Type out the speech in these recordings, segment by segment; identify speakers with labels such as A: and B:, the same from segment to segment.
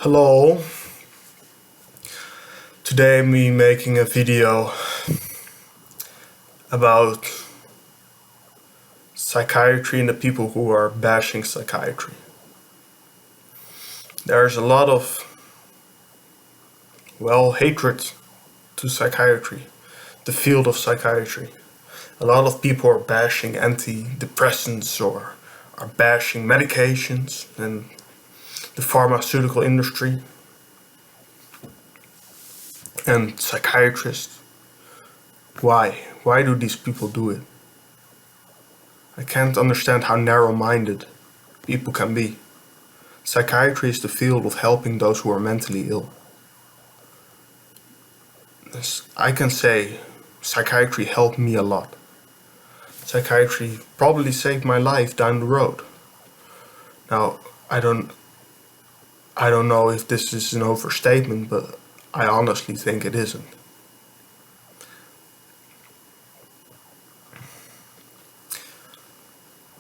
A: Hello. Today I'm making a video about psychiatry and the people who are bashing psychiatry. There's a lot of, hatred to psychiatry, the field of psychiatry. A lot of people are bashing antidepressants or are bashing medications and the pharmaceutical industry and psychiatrists. Why? Why do these people do it? I can't understand how narrow-minded people can be. Psychiatry is the field of helping those who are mentally ill. I can say psychiatry helped me a lot. Psychiatry probably saved my life down the road. Now, I don't know if this is an overstatement, but I honestly think it isn't.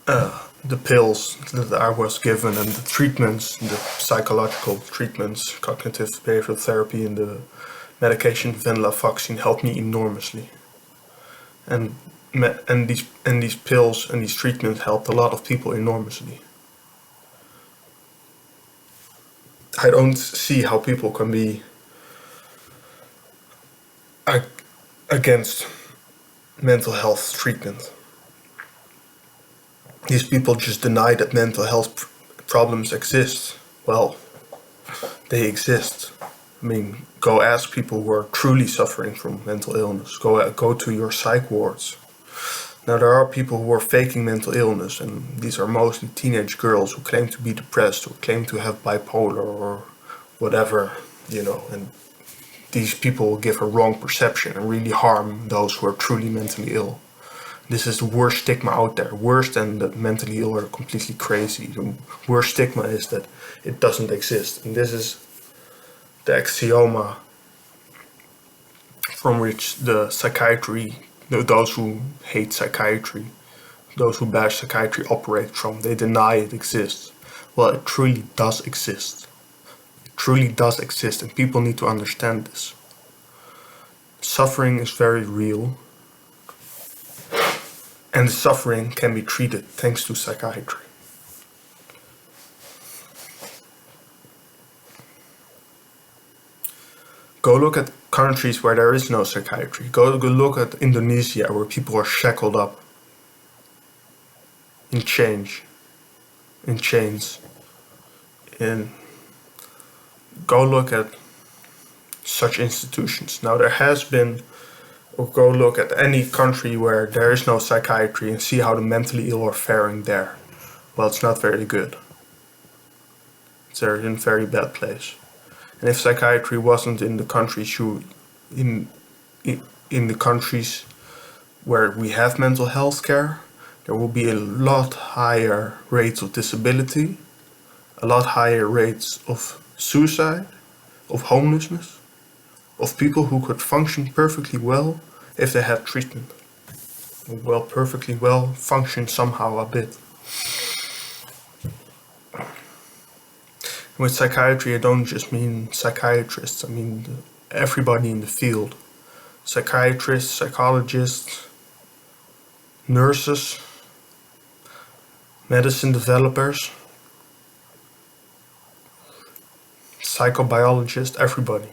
A: The pills that I was given and the treatments, the psychological treatments, cognitive behavioral therapy and the medication venlafaxine helped me enormously. And these pills and these treatments helped a lot of people enormously. I don't see how people can be against mental health treatment. These people just deny that mental health problems exist. Well, they exist. I mean, go ask people who are truly suffering from mental illness. Go to your psych wards. Now, there are people who are faking mental illness, and these are mostly teenage girls who claim to be depressed or claim to have bipolar or whatever, and these people will give a wrong perception and really harm those who are truly mentally ill. This is the worst stigma out there, worse than that mentally ill are completely crazy. The worst stigma is that it doesn't exist. And this is the axioma from which the psychiatry, those who hate psychiatry, those who bash psychiatry operate from. They deny it exists. Well, it truly does exist. It truly does exist, and people need to understand this. Suffering is very real. And suffering can be treated thanks to psychiatry. Go look at countries where there is no psychiatry. Go look at Indonesia, where people are shackled up in chains. And go look at such institutions. Now there has been, or go look at any country where there is no psychiatry and see how the mentally ill are faring there. Well, it's not very good. They're in a very bad place. And if psychiatry wasn't in the countries in the countries where we have mental health care, there will be a lot higher rates of disability, a lot higher rates of suicide, of homelessness, of people who could function perfectly well if they had treatment. Well, perfectly well, function somehow a bit. With psychiatry, I don't just mean psychiatrists, I mean everybody in the field. Psychiatrists, psychologists, nurses, medicine developers, psychobiologists, everybody.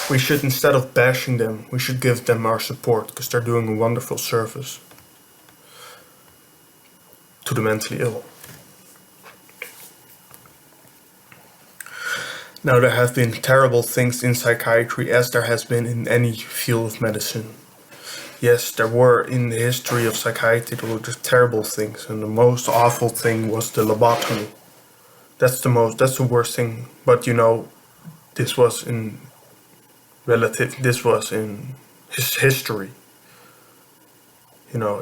A: We should, instead of bashing them, we should give them our support because they're doing a wonderful service to the mentally ill. Now, there have been terrible things in psychiatry, as there has been in any field of medicine. Yes, there were in the history of psychiatry, there were just terrible things, and the most awful thing was the lobotomy. That's the worst thing. But this was in his history.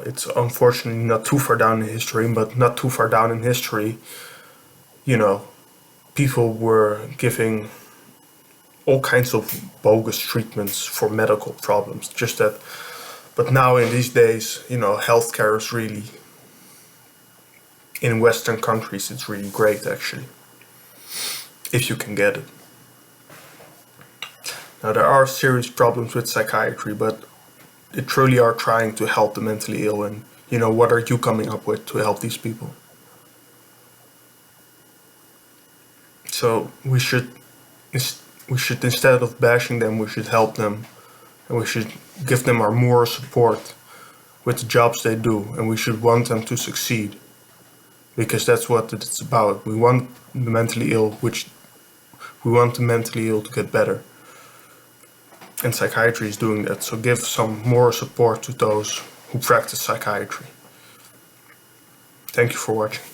A: It's unfortunately not too far down in history, but not too far down in history, people were giving all kinds of bogus treatments for medical problems. But now in these days, healthcare is really in Western countries, it's really great actually, if you can get it. Now, there are serious problems with psychiatry, but they truly are trying to help the mentally ill. And, what are you coming up with to help these people? So we should, instead of bashing them, we should help them, and we should give them our moral support with the jobs they do, and we should want them to succeed, because that's what it's about. We want the mentally ill, to get better. And psychiatry is doing that, so give some moral support to those who practice psychiatry. Thank you for watching.